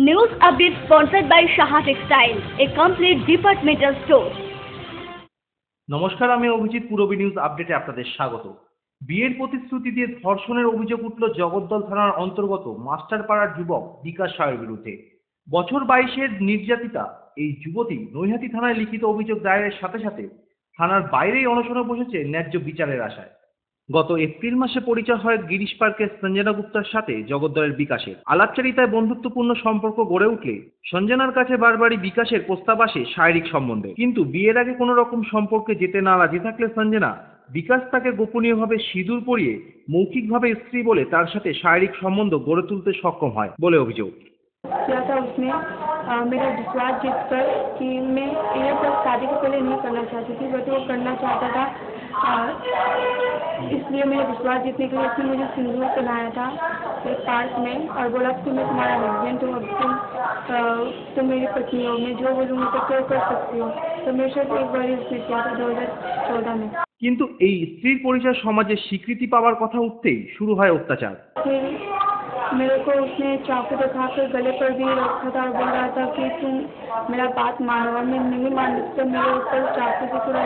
News update sponsored by Shaha Textile, a complete departmental store. নমস্কার, আমি Abhijit. Purabi news আপডেটে আপনাদের স্বাগত। বিয়ের প্রতিশ্রুতি দিয়ে ধর্ষণের অভিযোগ উঠল জগদ্দল থানার অন্তর্গত মাস্টারপাড়ার যুবক বিকাশ সাহের বিরুদ্ধে। বছর 22-এর নির্যাতিতা এই যুবতী নৈহাটি থানায় লিখিত অভিযোগ দায়েরের সাথে সাথে থানার বাইরেই অনশনে বসেছে ন্যায্য বিচারের আশায়। গত এপ্রিল মাসে পরিচয় হয় গিরিশ পার্কের সঞ্জনা গুপ্তার সাথে জগদ্দলের বিকাশের। আলাপচারিতায় বন্ধুত্বপূর্ণ সম্পর্ক গড়ে উঠলে সঞ্জনার কাছে বারবারই বিকাশের প্রস্তাব আসে শারীরিক সম্বন্ধে, কিন্তু বিয়ের আগে কোনো রকম সম্পর্কে যেতে না রাজি থাকলে সঞ্জনা বিকাশ তাকে গোপনীয়ভাবে সিঁদুর পরিয়ে মৌখিকভাবে স্ত্রী বলে তার সাথে শারীরিক সম্বন্ধ গড়ে তুলতে সক্ষম হয় বলে অভিযোগ। किया था उसने मेरा विश्वास जीतकर कि मैं ये सब शादी के पहले नहीं करना चाहती थी, बट वो करना चाहता था। इसलिए मेरा विश्वास जीतने के लिए उसने मुझे सिंदूर पहनाया था एक पार्क में और बोला कि मैं तुम्हारा हस्बैंड हूँ, अब तुम मेरी पत्नी हो, मैं जो बोलूँगी तो क्या कर सकती हो। तो मेरे साथ एक बार उसने किया था 2014 में। কিন্তু এই স্ত্রীর পরিচয় সমাজে স্বীকৃতি পাওয়ার কথা উঠতেই শুরু হয় অত্যাচার। मेरे को उसने चाकू दिखाकर गले पर भी रखा था और बोल रहा था कि तुम मेरा बात मानो, और मैं नहीं मानी तो मेरे ऊपर चाकू से पूरा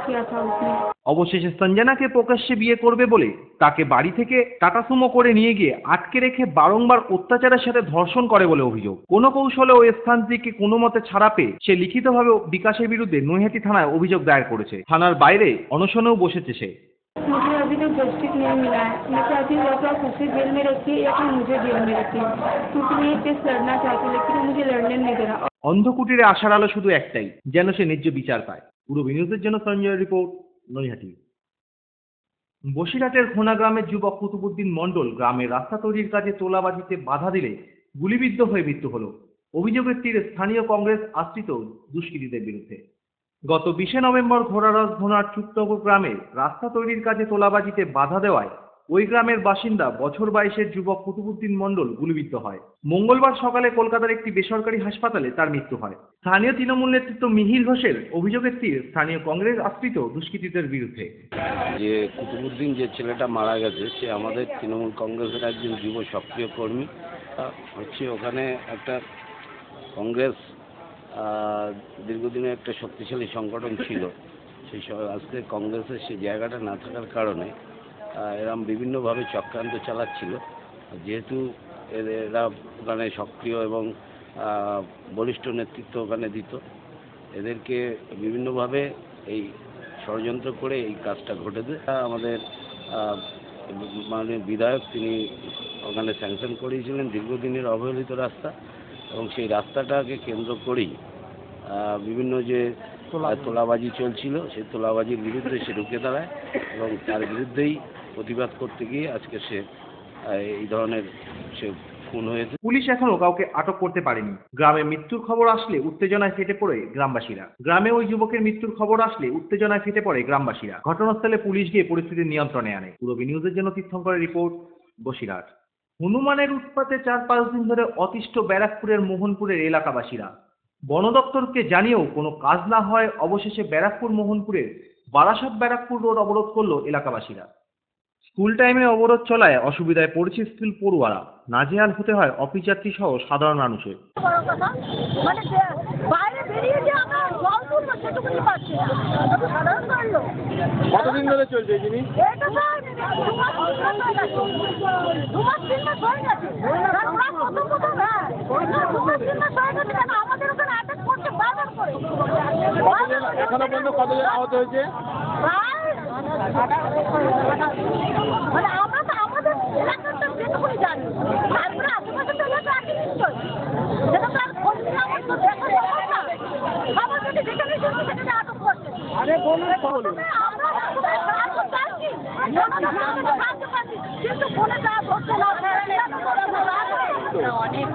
किया था उसने। অবশেষে সঞ্জনাকে প্রকাশ্যে বিয়ে করবে বলে তাকে বাড়ি থেকে টাটা সুমো করে নিয়ে গিয়ে আটকে রেখে বারংবার অত্যাচারের সাথে ধর্ষণ করে বলে অভিযোগ। কোনো কৌশলে ওই স্থান থেকে কোনো মতে ছাড়া পেয়ে সে লিখিতভাবে বিকাশের বিরুদ্ধে নৈহাটি থানায় অভিযোগ দায়ের করেছে। থানার বাইরে অনশনেও বসেছে সে। मुझे अभी तक जस्टिस नहीं मिला है। मैं चाहती हूँ या तो आप उसे जेल में रखिए या फिर मुझे जेल में रखिए, क्योंकि मैं ये केस लड़ना चाहती हूँ लेकिन मुझे लड़ने नहीं दे रहा। অন্ধকুটিরে আশার আলো শুধু একটাই, যেন সে ন্যায্য বিচার পায়। পূরবী নিউজের জন্য সঞ্জয় রিপোর্ট, নৈহাটি। বসিরহাটের ঘোনা গ্রামের যুবক কুতুবুদ্দিন মণ্ডল গ্রামের রাস্তা তৈরির কাজে তোলাবাজিতে বাধা দিলে গুলিবিদ্ধ হয়ে মৃত্যু হল। অভিযোগের তীরে স্থানীয় কংগ্রেস আশ্রিত দুষ্কৃতীদের বিরুদ্ধে। গত 20 নভেম্বর ঘোড়ারস ঘোনার চুপনগর গ্রামে রাস্তা তৈরির কাজে তোলাবাজিতে বাধা দেওয়ায় ওই গ্রামের বাসিন্দা বছর 22-এর যুবক কুতুবুদ্দিন মণ্ডল গুলিবিদ্ধ হয়। মঙ্গলবার সকালে কলকাতার একটি বেসরকারি হাসপাতালে তার মৃত্যু হয়। স্থানীয় তৃণমূল নেতৃত্ব মিহির ঘোষের অভিযোগের তীর স্থানীয় কংগ্রেস আশ্রিত দুষ্কৃতীদের বিরুদ্ধে। যে কুতুবুদ্দিন যে ছেলেটা মারা গেছে সে আমাদের তৃণমূল কংগ্রেসের একজন যুব সক্রিয় কর্মী। হচ্ছে ওখানে একটা কংগ্রেস দীর্ঘদিনের একটা শক্তিশালী সংগঠন ছিল, সেই আজকে কংগ্রেসের সেই জায়গাটা না থাকার কারণে এরম বিভিন্নভাবে চক্রান্ত চালাচ্ছিল। যেহেতু এরা ওখানে সক্রিয় এবং বলিষ্ঠ নেতৃত্ব ওখানে দিত, এদেরকে বিভিন্নভাবে এই ষড়যন্ত্র করে এই কাজটা ঘটেছে। আমাদের মাননীয় বিধায়ক তিনি ওখানে স্যাংশন করিয়েছিলেন দীর্ঘদিনের অবহেলিত রাস্তা, এবং সেই রাস্তাটাকে কেন্দ্র করেই বিভিন্ন যে তোলাবাজি চলছিল সেই তোলাবাজির বিরুদ্ধে সে রুখে দাঁড়ায়, এবং তার বিরুদ্ধেই প্রতিবাদ করতে গিয়ে আজকে সে এই ধরনের সে খুন হয়েছে। পুলিশ এখনো কাউকে আটক করতে পারেনি। গ্রামে মৃত্যুর খবর আসলে উত্তেজনায় ফেটে পড়ে গ্রামবাসীরা। ঘটনাস্থলে পুলিশ গিয়ে পরিস্থিতি নিয়ন্ত্রণে আনে। পূরবী নিউজের জন্য তীর্থঙ্করের রিপোর্ট, বসিরহাট। হনুমানের উৎপাতে 4-5 দিন ধরে অতিষ্ঠ ব্যারাকপুরের মোহনপুরের এলাকাবাসীরা। বন দপ্তরকে জানিয়েও কোনো কাজ না হয় অবশেষে ব্যারাকপুর মোহনপুরের বারাসাত ব্যারাকপুর রোড অবরোধ করল এলাকাবাসীরা। স্কুল টাইমে অবরোধ চলায় অসুবিধায় পড়েছে স্কুল পড়ুয়ারা। নাজেহাল হতে হয় অফিস যাত্রী সহ সাধারণ মানুষের। কতদিন ধরে চলছে এই জিনিস? এখনো পর্যন্ত কতজন আহত হয়েছে?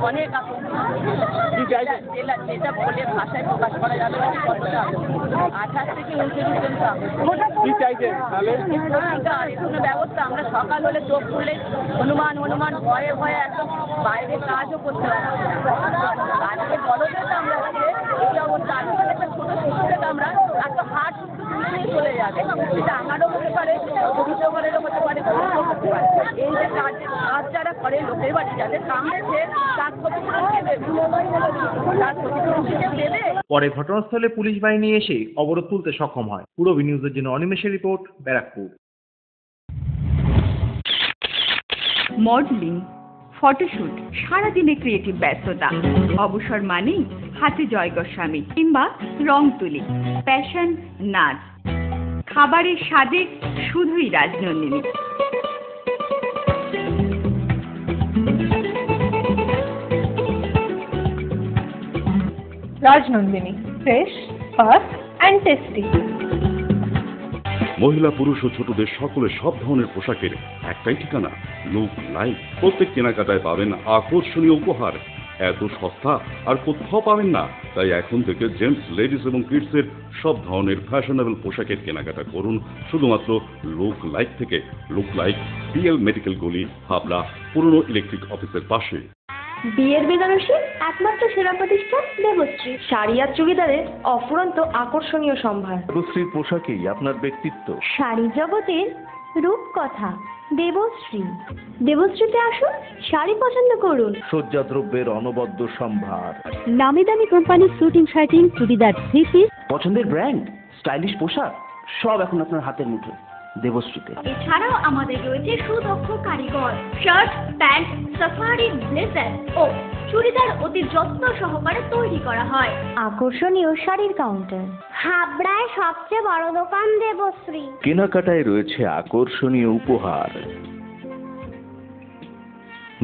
অনেক যেটা বলে ভাষায় প্রকাশ করা যাবে না কতটা 28 থেকে 29 কি চাইছেন তাহলে? কোনো ব্যবস্থা আমরা সকাল হলে চোখ খুললে হনুমান হনুমান ভয়ে ভয়ে একদম বাইরে কাজও করতে পারছি না। আজকে বড়দের তো আমরা এই অবস্থা, আজকাল একটা ছোট শিশুকে আমরা এত হাট নিয়ে চলে যাবে, এটা আমারও হতে পারে, অভিযোগেরও হতে পারে, হতে পারে। এই যে কাজ যারা করে লোকের বাড়ি যাদের কামড়েছে তার ক্ষতিপূরণ কে দেবে? তার ক্ষতিপূরণ কেউ দেবে? পরে ঘটনাস্থলে পুলিশ বাহিনী এসে অবরোধ তুলতে সক্ষম হয়। পূরবী নিউজের জন্য অনিমেষের রিপোর্ট, ব্যারাকপুর। মডেলিং, ফটোশুট, সারাদিনে ক্রিয়েটিভ ব্যস্ততা, অবসর মানেই হাতে জয় গোস্বামী কিংবা রং তুলি, প্যাশন, নাচ, খাবারের স্বাদে শুধুই Rajnandini. Rajnandini, fresh, fast and tasty. মহিলা পুরুষ ও ছোটদের সকলের সব ধরনের পোশাকের একটাই ঠিকানা, লুক লাইক। প্রত্যেক কেনাকাটায় পাবেন আকর্ষণীয় উপহার। এত সস্তা আর কোথাও পাবেন না। তাই এখন থেকে জেন্টস, লেডিস এবং কিডসের সব ধরনের ফ্যাশনেবল পোশাকের কেনাকাটা করুন শুধুমাত্র লুক লাইক থেকে। লুক লাইক, পিএল মেডিকেল গলি, হাবড়া, পুরনো ইলেকট্রিক অফিসের পাশে। বিয়ের বেনারসি একমাত্র সেরা প্রতিষ্ঠান দেবশ্রী। শাড়ি আর চুড়িদারের অফুরন্ত আকর্ষণীয় সম্ভার। দেবশ্রীর পোশাকেই আপনার ব্যক্তিত্ব। শাড়ি জগতের রূপকথা দেবশ্রী। দেবশ্রীতে আসুন, শাড়ি পছন্দ করুন। সজ্জাদ্রব্যের অনবদ্য সম্ভার। নামি দামি কোম্পানির শুটিং শার্টিং, চুড়িদার, থ্রি পিস, পছন্দের ব্র্যান্ড, স্টাইলিশ পোশাক সব এখন আপনার হাতের মুঠোয় দেবশ্রীতে। এছাড়াও আমাদের রয়েছে সুদক্ষ কারিগর। শার্ট, প্যান্ট, সাফারি, ব্লেজার ও চুড়িদার অতি যত্ন সহকারে তৈরি করা হয়। আকর্ষণীয় শাড়ির কাউন্টার। হাবড়ায় সবচেয়ে বড় দোকান দেবশ্রী। কেনাকাটায় রয়েছে আকর্ষণীয় উপহার।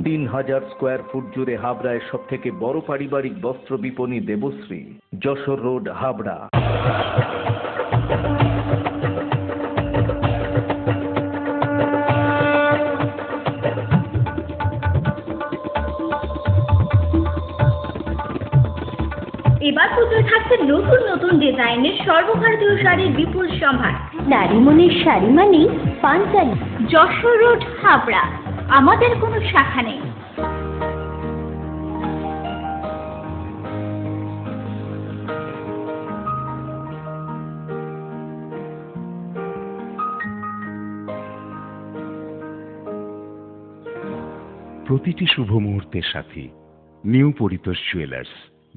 3000 স্কোয়ার ফুট জুড়ে হাবড়ায় সব থেকে বড় পারিবারিক বস্ত্র বিপণী দেবশ্রী, যশোর রোড, হাবড়া। এবার পুজোয় থাকছে নতুন নতুন ডিজাইনের সর্বভারতীয় শাড়ির বিপুল সম্ভার। নারী মনের শাড়ি মানেই পাঞ্জাবি। যশোর রোড, হাবড়া। আমাদের কোনো শাখা নেই। প্রতিটি শুভ মুহূর্তের সাথী new Paritosh jewellers,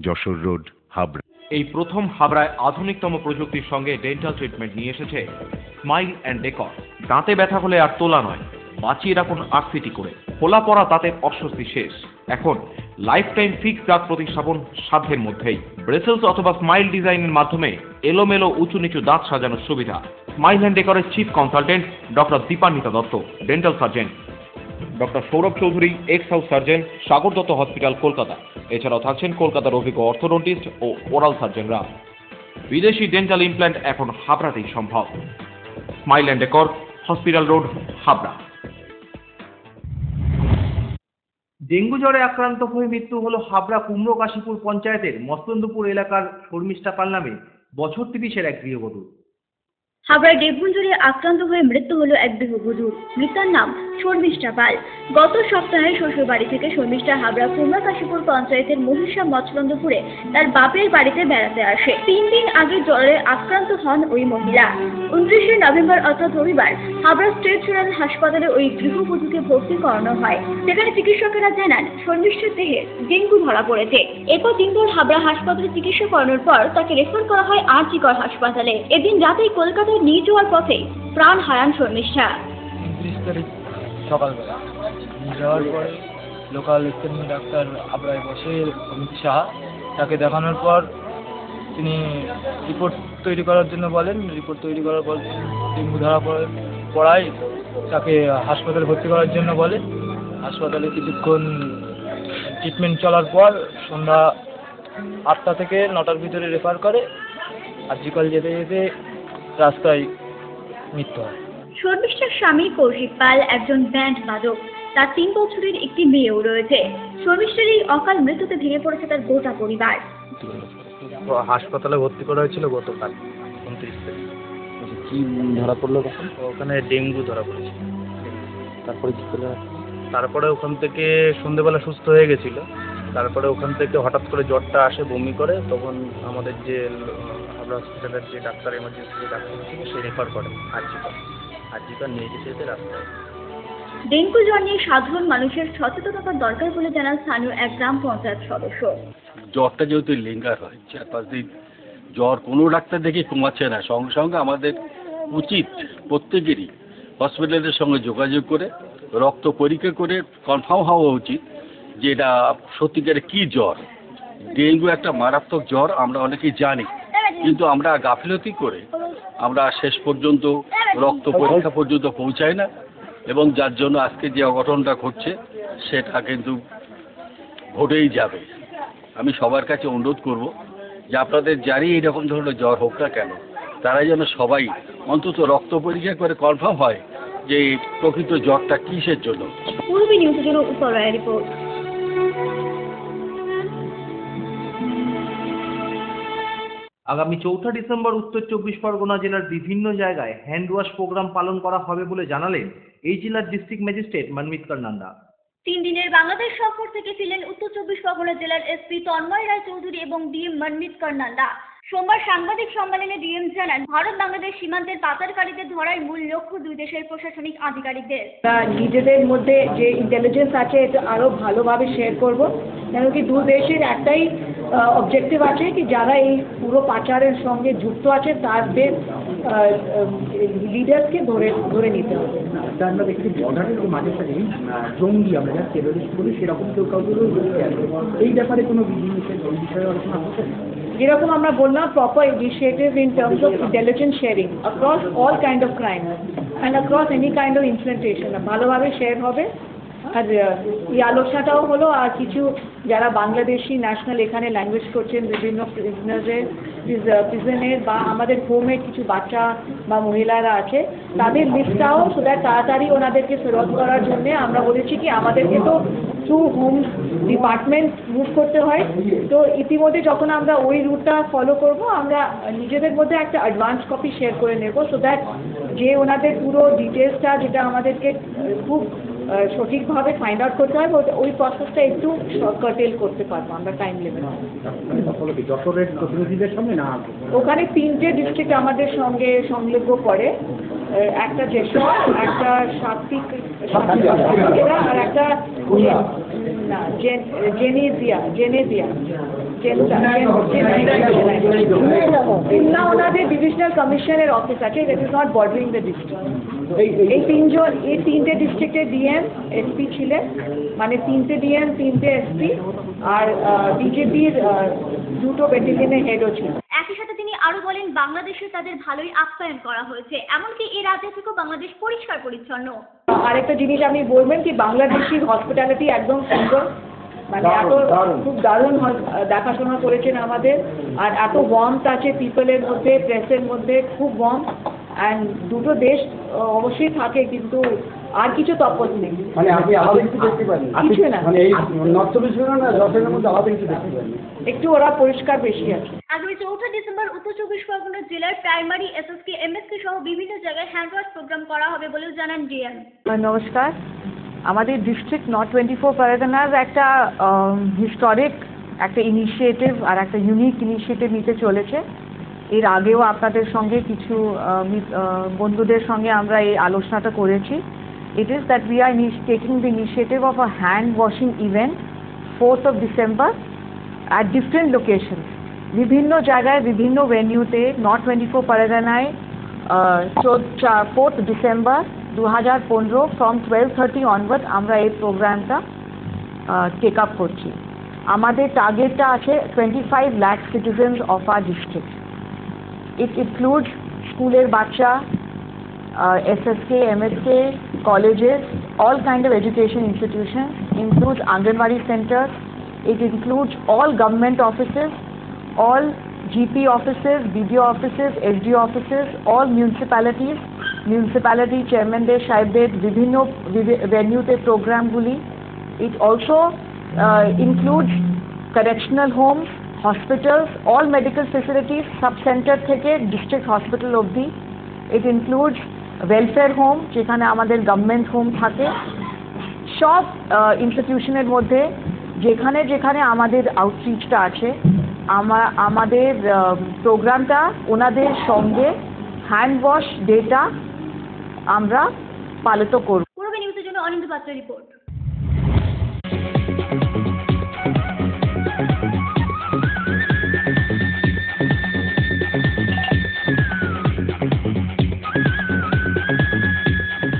Jessore road, Habra. এই প্রথম হাবড়ায় আধুনিকতম প্রযুক্তির সঙ্গে ডেন্টাল ট্রিটমেন্ট নিয়ে এসেছে স্মাইল অ্যান্ড ডেকর। দাঁতে ব্যথা হলে আর তোলা নয়, বাঁচিয়ে রাখুন আরসিটি করে। ফোলা পড়া দাঁতের অস্বস্তি শেষ। এখন লাইফ টাইম ফিক্স দাঁত প্রতিস্থাপন সাধ্যের মধ্যেই। ব্রেসেলস অথবা স্মাইল ডিজাইনের মাধ্যমে এলোমেলো উঁচু নিচু দাঁত সাজানোর সুবিধা। স্মাইল অ্যান্ড ডেকরের chief consultant doctor Dipanwita Dutta, dental surgeon. Doctor Sourav Chowdhury, ex house surgeon, Sagar Dutta Hospital, Kolkata. এছাড়াও থাকছেন কলকাতার অভিজ্ঞ অর্থোডন্টিস্ট ও ওরাল সার্জনরা। বিদেশি ডেন্টাল ইমপ্ল্যান্ট এখন হাবড়াতেই সম্ভব। Smile and decor, hospital road, Habra. Dengue জ্বরে আক্রান্ত হয়ে মৃত্যু হলো হাবড়া কুমড়ো কাশীপুর পঞ্চায়েতের মস্তন্দপুর এলাকার শর্মিষ্ঠা পাল নামে বছর 30-এর এক গৃহবধূ। হাবড়ায় ডেঙ্গু জ্বরে আক্রান্ত হয়ে মৃত্যু হলো এক গৃহবধূর। মৃতার নাম শর্মিষ্ঠা পাল। গত সপ্তাহে শ্বশুর বাড়ি থেকে শর্মিষ্ঠা হাবড়া কুমড়াকাশীপুর পঞ্চায়েতের মহিষা মচলন্দপুরে তার বাপের বাড়িতে বেড়াতে আসে। 3 দিন আগে জ্বরে আক্রান্ত হন ওই মহিলা। 29শে নভেম্বর অর্থাৎ রবিবার হাবড়া স্টেট জেনারেল হাসপাতালে ওই গৃহবধূকে ভর্তি করানো হয়। সেখানে চিকিৎসকেরা জানান শর্মিষ্ঠার দেহে ডেঙ্গু ধরা পড়েছে। এরপর দিনভর হাবড়া হাসপাতালে চিকিৎসা করানোর পর তাকে রেফার করা হয় আরজিকর হাসপাতালে। এদিন রাতেই কলকাতায় নিয়ে যাওয়ার পথে প্রাণ হারান শর্মিষ্ঠা। 29 তারিখ সকালবেলা নিয়ে যাওয়ার পরে লোকাল স্থানীয় ডাক্তার হাবড়ায় বসে অমিত সাহা, তাকে দেখানোর পর তিনি রিপোর্ট তৈরি করার জন্য বলেন। রিপোর্ট তৈরি করার পর ডেঙ্গু ধরা পড়ায় তাকে হাসপাতালে ভর্তি করার জন্য বলে। হাসপাতালে কিছুক্ষণ ট্রিটমেন্ট চলার পর সন্ধ্যা 8টা থেকে 9টার ভিতরে রেফার করে। আরজিকর যেতে যেতে রাস্তায় মৃত্যু হয়। শর্মিষ্ঠার স্বামী কৌশিক পাল একজন ব্যান্ড বাদক। তার 3 বছরের একটি মেয়েও রয়েছে। শর্মিষ্ঠার এই অকাল মৃত্যুতে ভেঙে পড়েছে তার গোটা পরিবার। হাসপাতালে ভর্তি করা হয়েছিল গতকাল 29 তারিখ। কি ধরা পড়লো তখন? ওখানে ডেঙ্গু ধরা পড়েছিল। তারপরে কি করলো? তারপরে ওখান থেকে সন্ধ্যেবেলা সুস্থ হয়ে গেছিল। তারপরে ওখান থেকে হঠাৎ করে জ্বরটা আসে, বমি করে। তখন আমাদের যে হাবড়া হসপিটালের যে ডাক্তার, এমার্জেন্সি যে ডাক্তার ছিল, সে রেফার করে আরজিকর নিয়ে যেতে যেতে রাস্তায়। ডেঙ্গু জ্বর নিয়ে সাধারণ মানুষের সচেতনতা দরকার বলে জানান স্থানীয় এক গ্রাম পঞ্চায়েত সদস্য। জ্বরটা যেহেতু লিঙ্গার হয় 4-5 দিন জ্বর কোনো ডাক্তার দেখে কমাচ্ছে না, সঙ্গে সঙ্গে আমাদের উচিত প্রত্যেকেরই হসপিটালের সঙ্গে যোগাযোগ করে রক্ত পরীক্ষা করে কনফার্ম হওয়া উচিত যে এটা সত্যিকারে কী জ্বর। ডেঙ্গু একটা মারাত্মক জ্বর আমরা অনেকেই জানি, কিন্তু আমরা গাফিলতি করে আমরা শেষ পর্যন্ত রক্ত পরীক্ষা পর্যন্ত পৌঁছাই না, এবং যার জন্য আজকে যে অঘটনটা ঘটছে সেটা কিন্তু ঘটেই যাবে। আমি সবার কাছে অনুরোধ করব যে আপনাদের যারই এইরকম ধরনের জ্বর হোক না কেন, তারা যেন সবাই অন্তত রক্ত পরীক্ষা করে কনফার্ম হয় যে প্রকৃত জ্বরটা কিসের জন্য। পূর্বী নিউজের জন্য উপরওয়ালা রিপোর্ট। আগামী 4 ডিসেম্বর উত্তর 24 পরগনা জেলার বিভিন্ন জায়গায় হ্যান্ড ওয়াশ প্রোগ্রাম পালন করা হবে বলে জানালেন এই জেলার ডিস্ট্রিক্ট ম্যাজিস্ট্রেট মনমিত কর্নান্ডা। 3 দিনের বাংলাদেশ সফর থেকে ফিরলেন উত্তর 24 পরগনা জেলার এসপি তন্ময় রায় চৌধুরী এবং ডিএম মনমিত কর্নান্ডা। সোমবার সাংবাদিক সম্মেলনে ডিএম জানান, ভারত বাংলাদেশ সীমান্তের পাচারকারীদের ধরাই মূল লক্ষ্য দুই দেশের প্রশাসনিক আধিকারিকদের। নিজেদের মধ্যে যে ইন্টেলিজেন্স আছে এটা আরো ভালোভাবে শেয়ার করব, কেন কি দু দেশের একটাই অবজেক্টিভ আছে কি যারা এই পুরো পাচারের সঙ্গে যুক্ত আছে তাদের লিডার্সকে ধরে নিতে হবে। আমরা দেখছি বর্ডারের মাঝে সাথে জঙ্গি আমরা যা টেরোরিস্ট বলি সেরকম কেউ কাউকেও দেখতে আসবে, এই ব্যাপারে কোনো বিধিনিষেধ ওই বিষয়ে আলোচনা হচ্ছে? যেরকম আমরা বললাম proper initiative in terms of intelligence sharing across all kind of crime and across any kind of influentation ভালোভাবে শেয়ার হবে। আর এই আলোচনাটাও হলো আর কিছু যারা বাংলাদেশি ন্যাশনাল এখানে ল্যাঙ্গুয়েজ করছেন বিভিন্ন প্রিজনের বা আমাদের হোমের কিছু বাচ্চা বা মহিলারা আছে তাদের লিস্টটাও সেটা তাড়াতাড়ি ওনাদেরকে ফেরত করার জন্য আমরা বলেছি কি আমাদেরকে তো থ্রু হোম ডিপার্টমেন্ট মুভ করতে হয়, তো ইতিমধ্যে যখন আমরা ওই রুটটা ফলো করব আমরা নিজেদের মধ্যে একটা অ্যাডভান্স কপি শেয়ার করে নেব, সো দ্যাট যে ওনাদের পুরো ডিটেলসটা যেটা আমাদেরকে খুব সঠিকভাবে ফাইন্ড আউট করতে হবে ওই প্রসেসটা একটু কার্টেল করতে পারবো আমরা টাইম লিমিট। যশোরের প্রতিনিধিদের সঙ্গে না ওখানে 3টে ডিস্ট্রিক্ট আমাদের সঙ্গে সংলগ্ন করে, একটা যশোর, একটা সাত্বিক আর একটা জেনেজিয়া ওনাদের ডিভিশনাল কমিশনের অফিস আছে, that is not bordering the district. এই 3টে ডিস্ট্রিক্টের ডিএম এসপি ছিলেন, মানে 3টে ডিএম 3টে এসপি আর বিজেপির 2টো ব্যাটালিয়নের হেডও ছিল। একই সাথে তিনি আরো বলেন, বাংলাদেশে তাদের ভালোই আপ্যায়ন করা হয়েছে, এমনকি এই রাজ্য থেকেও বাংলাদেশ পরিষ্কার পরিচ্ছন্ন। আরেকটা জিনিস আপনি বলবেন কি বাংলাদেশি হসপিটালিটি একদম সুন্দর, মানে এত খুব দারুণ দেখাশোনা করেছেন আমাদের, আর এত ওয়ার্মথ আছে পিপলের মধ্যে, প্রেসের মধ্যে খুব ওয়ার্ম। অ্যান্ড দুটো দেশ অবশ্যই থাকে কিন্তু আর কিছু তফাৎ নেই, মানে আপনি আলাদা কিছু দেখতে পারেন কিছু না, মানে এই নর্থ চব্বিশ পরগনা যশোরের মধ্যে আলাদা কিছু দেখতে পারেন, একটু ওরা পরিষ্কার বেশি আছে। আগামী 4 ডিসেম্বর উত্তর 24 পরগনা জেলার প্রাইমারি এসএসকে এমএসকে সহ বিভিন্ন জায়গায় হ্যান্ড ওয়াশ প্রোগ্রাম করা হবে বলেও জানান ডিএম। নমস্কার, আমাদের ডিস্ট্রিক্ট নর্থ 24 পরগনার একটা হিস্টোরিক একটা ইনিশিয়েটিভ আর একটা ইউনিক ইনিশিয়েটিভ নিতে চলেছে। এর আগেও আপনাদের সঙ্গে কিছু বন্ধুদের সঙ্গে আমরা এই আলোচনাটা করেছি। It is that we are taking the initiative of a hand washing event 4th of December at different locations. বিভিন্ন জায়গায় বিভিন্ন ভেন্যুতে নর্থ 24 পরগনায় 4th December 2015 from 12:30 onward আমরা এই প্রোগ্রামটা টেক আপ করছি। আমাদের টার্গেটটা আছে 25 lakh citizens of our district. It includes স্কুলের বাচ্চা, SSK, MSK, colleges, all kind of education institutions, includes Anganwadi centers, it includes all government offices, all GP offices, BDO offices, SDO offices, all municipalities, municipality chairmanদের সাহেবদের বিভিন্ন ভেন্যুতে প্রোগ্রামগুলি। It also includes correctional homes, hospitals, all medical facilities, sub-center থেকে district hospital অবধি। It includes welfare home, যেখানে আমাদের government home থাকে। সব ইনস্টিটিউশনের মধ্যে যেখানে যেখানে আমাদের আউটরিচটা আছে আমাদের প্রোগ্রামটা ওনাদের সঙ্গে হ্যান্ড ওয়াশ ডেটা আমরা পালিত করব। পূর্ব নিউজের জন্য অনিন্দ পাত্রের report.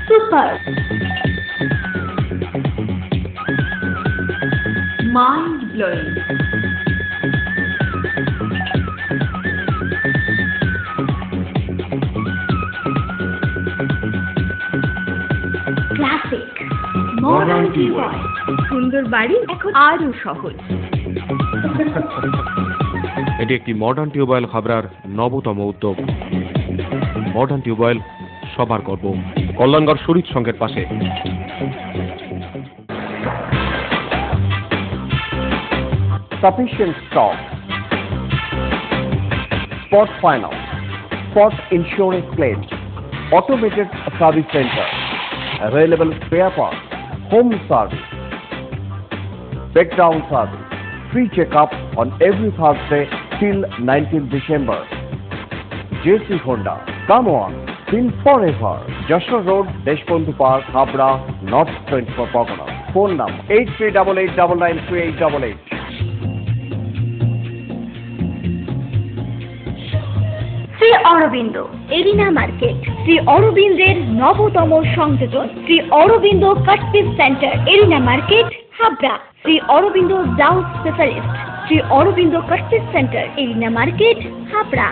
Super mind blowing, classic modern tube well, সুন্দর বাড়ি এখন আরো সহজ। এটি একটি মডার্ন টিউবওয়েল হাবড়ার নবতম উদ্যোগ। মডার্ন টিউবওয়েল সবার গর্ব, কল্যাণগড় শরীর সংঘের পাশে। Sufficient stock. Spot finance, spot insurance claims, automated service center, available spare parts, home service, breakdown service, free checkup on every Thursday till 19th December. JC Honda, come on, till forever. Joshua Road, Deshbandhu Park, Habra, North 24 Pargana. Phone number 8388993888. Shri Aurobindo arena market, Shri অরবিন্দের নবতম সংযোজন, Shri Aurobindo cut piece centre, arena market, Habra. Shri Aurobindo blouse specialist, Shri Aurobindo cut piece centre, arena market, Habra.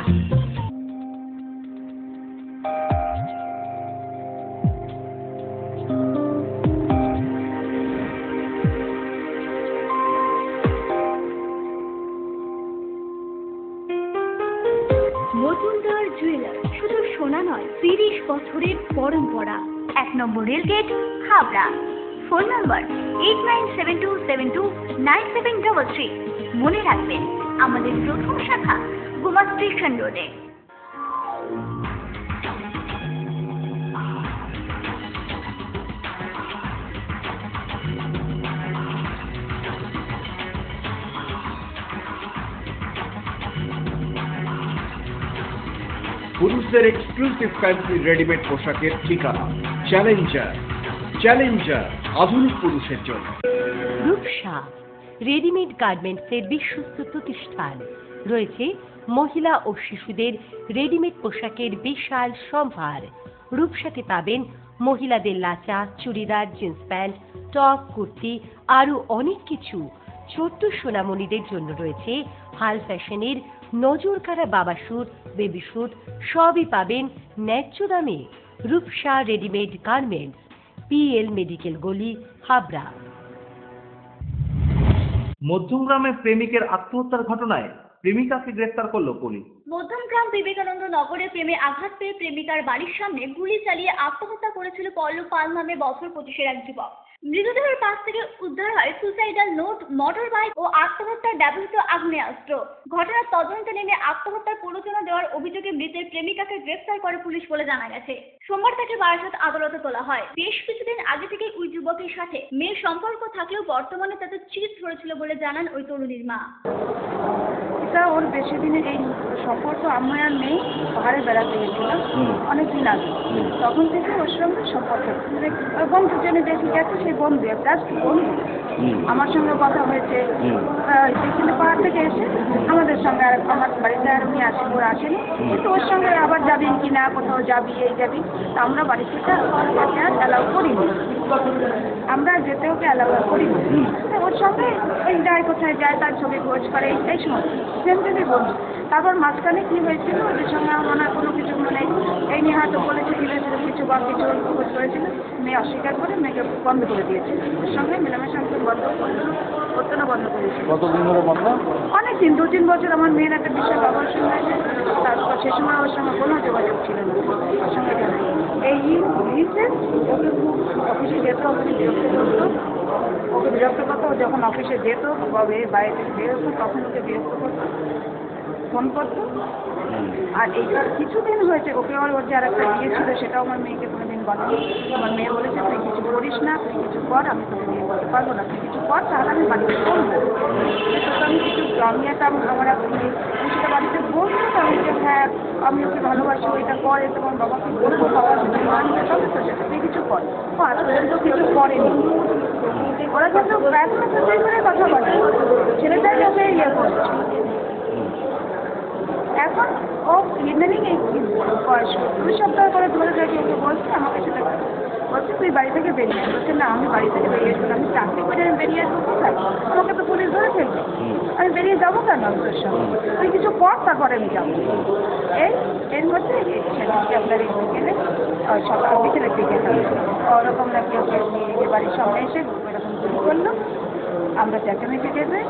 Majumdar jeweller, শুধু সোনা নয়, 30 বছরের পরম্পরা। 1 number rail gate, Habra. Phone number 8972729733। মনে রাখবেন, আমাদের প্রথম শাখা গোমা স্টেশন রোডে। পুরুষদের এক্সক্লুসিভ ফ্যান্সি রেডিমেড পোশাকের ঠিকানা চ্যালেঞ্জার। চ্যালেঞ্জার আধুনিক পুরুষের জন্য। রূপসা রেডিমেড গার্মেন্টসের বিশ্বস্ত প্রতিষ্ঠান। রয়েছে মহিলা ও শিশুদের রেডিমেড পোশাকের বিশাল সম্ভার। রূপসাতে পাবেন মহিলাদের lachha, churidar, jeans pant, top, kurti, আরো অনেক কিছু। ছোট্ট সোনামণিদের জন্য রয়েছে হাল ফ্যাশনের নজরকাড়া বাবা স্যুট, বেবি স্যুট, সবই পাবেন ন্যায্য দামে। Rupsa readymade garments, PL medical গলি, হাবড়া। মধ্যমগ্রামে প্রেমিকের আত্মহত্যার ঘটনায় প্রেমিকাকে গ্রেফতার করল পুলিশ। মধ্যমগ্রাম বিবেকানন্দ নগরে প্রেমে আঘাত পেয়ে প্রেমিকার বাড়ির সামনে গুলি চালিয়ে আত্মহত্যা করেছিল পল্লব পাল নামে বছর 25-এর এক যুবক। মৃতদেহের পাশ থেকে উদ্ধার হয় সুসাইডাল নোট, মোটর বাইক ও আত্মহত্যার ব্যবহৃত আগ্নেয়াস্ত্র। ঘটনার তদন্তে নেমে আত্মহত্যার প্ররোচনা দেওয়ার অভিযোগে মৃতের প্রেমিকাকে গ্রেফতার করে পুলিশ বলে জানা গেছে। সোমবার তাকে বারাসাত আদালতে তোলা হয়। বেশ কিছুদিন আগে থেকে ওই যুবকের সাথে মেয়ের সম্পর্ক থাকলেও বর্তমানে তাদের চিট ধরেছিল বলে জানান ওই তরুণীর মা। এটা ওর বেশি দিনের এই সম্পর্ক, আমি আর মেয়ে পাহাড়ে বেড়াতে গেছিলাম অনেকদিন আগে। তখন থেকে ওর সঙ্গে সম্পর্ক মানে বন্ধু জেনে দেখি গেছে, সেই বন্ধু জাস্ট বন্ধু। আমার সঙ্গে কথা হয়েছে, কিন্তু পাহাড় থেকে এসে আমাদের সঙ্গে আর আমার বাড়িতে আর উনি আসেন, ওর আসেনি। কিন্তু ওর সঙ্গে আবার যাবেন কি না, কোথাও যাবি এই যাবি, তা আমরা বাড়ি থেকে যেতে আর অ্যালাউ করিনি, আমরা যেতে ওকে অ্যালাউ করিনি। ওর সঙ্গে ওই যায়, কোথায় যায়, তার ছবি খোঁজ করে, এই সময় সেমভাবে বন্ধু। তারপর মাঝখানে কি হয়েছিল, ওদের সঙ্গে আমার কোনো কিছু মানে এই নিয়ে হয়তো বলেছে কিছু বা কিছু খোঁজ করেছিল, মেয়ে অস্বীকার করে মেয়েকে বন্ধ করে দিয়েছে। ওর সঙ্গে মেলামেশা বন্ধ করতে না বন্ধ করেছে। কতদিন ধরে বন্ধ? অনেকদিন, 2-3 বছর। আমার মেয়ের একটা বিষয় বাবার সঙ্গে হয়েছে, তারপর সে সময় ওর সঙ্গে কোনো যোগাযোগ ছিল না ওর সঙ্গে। এই জিনিসে ওকে খুব অফিসে যেত, ওকে বিরক্ত করতো, ওকে বিরক্ত করতো। যখন অফিসে যেত বা বাইরে থেকে বেরোতো তখন ওকে বিরক্ত করতো, ফোন করতো। আর এইটার কিছুদিন হয়েছে ওকে ওর যে আর একটা বিয়ে ছিল সেটাও আমার মেয়েকে কোনোদিন বলেনি। আমার মেয়ে বলেছে তুই কিছু করিস না, তুই কিছু কর, আমি তোকে বিয়ে করতে পারবো না, তুই কিছু কর তাহলে আমি বাড়িতে বলবো, তোকে আমি কিছু আমি একটা আমার এক মেয়ে, আমি সেটা বাড়িতে বলতাম যে হ্যাঁ আমি ওকে ভালোবাসি, এটা করে, তোমার বাবাকে বলবো, বাবা যদি মানবে তবে তো সেটা কিছু করে, আজ পর্যন্ত কিছু করেনি। ওরা কিন্তু এখনো সুন্দর করে কথা বলে, ছেলেটাই ওকে ইয়ে করছে। এখন ও ইদানিং এই বয়স 2 সপ্তাহ করে ধরে থাকে, ওকে বলছে আমাকে সেটা বলছে তুই বাড়ি থেকে বেরিয়ে আসবো। বলছে না আমি বাড়ি থেকে বেরিয়ে আসবো, আমি চাকরি করে আমি বেরিয়ে আসবো কোথায়, আমাকে তো পুলিশ ধরে ফেলবে, আমি বেরিয়ে যাবো কেন তোর সঙ্গে, তুই কিছু কর তারপরে আমি যাবো। এর মধ্যে ছেলেকে আপনার এই বিকেলে সকাল বিকেলের দিকে ওরকম নাকি ওকে নিয়ে বাড়ির সামনে এসে এরকম চুরি করলো, আমরা চেঁচামেচি দেবে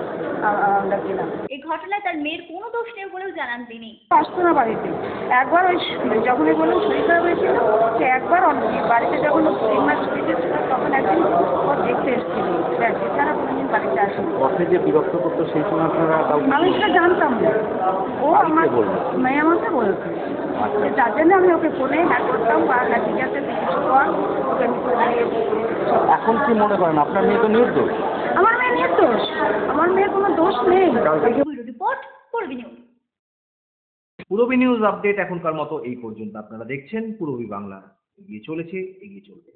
আমরা গেলাম। এই ঘটনায় তার মেয়ের কোনো দোষ নেই বলেও জানান তিনি। আসতো না বাড়িতে, একবার ওই যখন বললাম শরীর খারাপ হয়েছিল সে একবার বাড়িতে যখন 3 মাস ছুটিতে ছিল তখন একদিন ও দেখতে এসেছিল, এছাড়া কোনোদিন বাড়িতে আসেনি। পথে যে বিরক্ত করতো সেই সময় আপনারা আমি সেটা জানতাম না, ও আমার মেয়ে আমাকে বলতো, যার জন্য আমি ওকে ফোনে হ্যাঁ করতাম, হ্যাঁ ঠিক আছে তুই কিছু কর, ওকে এখন কি মনে করেন আপনার মেয়ে তো নির্দোষ? আমার মেয়ে নির্দোষ, আমার মেয়ের কোনো দোষ নেই। Report Purabi news. Purabi news update এখনকার মতো এই পর্যন্ত। আপনারা দেখছেন পূরবী বাংলা, এগিয়ে চলেছে, এগিয়ে চলবে।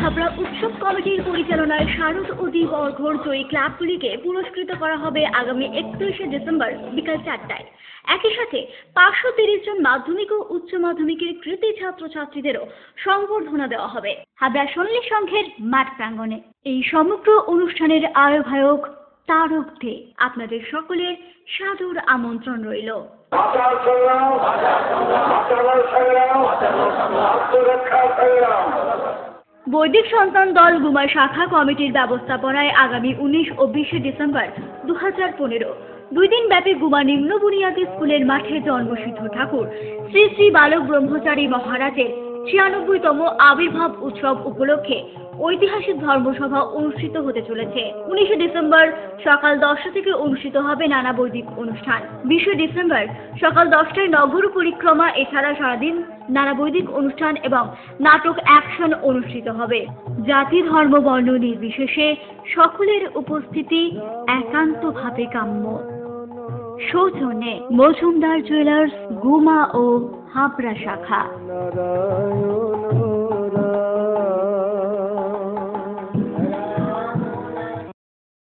হাবড়া উৎসব কমিটির পরিচালনায় শারদ ও দ্বীপ অর্ঘর জয়ী ক্লাবগুলিকে পুরস্কৃত করা হবে আগামী 31শে ডিসেম্বর বিকাল 4টায়। একই সাথে 530 জন মাধ্যমিক ও উচ্চ মাধ্যমিকের কৃতী ছাত্রছাত্রীদেরও সংবর্ধনা দেওয়া হবে হাবড়া সন্ন্যাসী সংঘের মাঠ প্রাঙ্গণে। এই সমগ্র অনুষ্ঠানের আয়োজক তারক দে। আপনাদের সকলের সাদর আমন্ত্রণ রইল। বৈদিক সন্তান দল গুমা শাখা কমিটির ব্যবস্থাপনায় আগামী 19 ও 20 ডিসেম্বর 2015 2 দিন ব্যাপী গুমা নিম্ন বুনিয়াদী স্কুলের মাঠে জন্মসিদ্ধ ঠাকুর শ্রী শ্রী বালক ব্রহ্মচারী মহারাজের 96তম আবির্ভাব উৎসব উপলক্ষে ঐতিহাসিক ধর্মসভা অনুষ্ঠিত হতে চলেছে। 19 ডিসেম্বর সকাল 10টা থেকে অনুষ্ঠিত হবে নানা বৈদিক অনুষ্ঠান। 20 ডিসেম্বর সকাল 10টায় নগর পরিক্রমা, এছাড়া সারাদিন নানা বৈদিক অনুষ্ঠান এবং নাটক অ্যাকশন অনুষ্ঠিত হবে। জাতি ধর্ম বর্ণ নির্বিশেষে সকলের উপস্থিতি একান্তভাবে কাম্য। সৌজন্যে মজুমদার জুয়েলার্স, গুমা ও হাবড়া শাখা।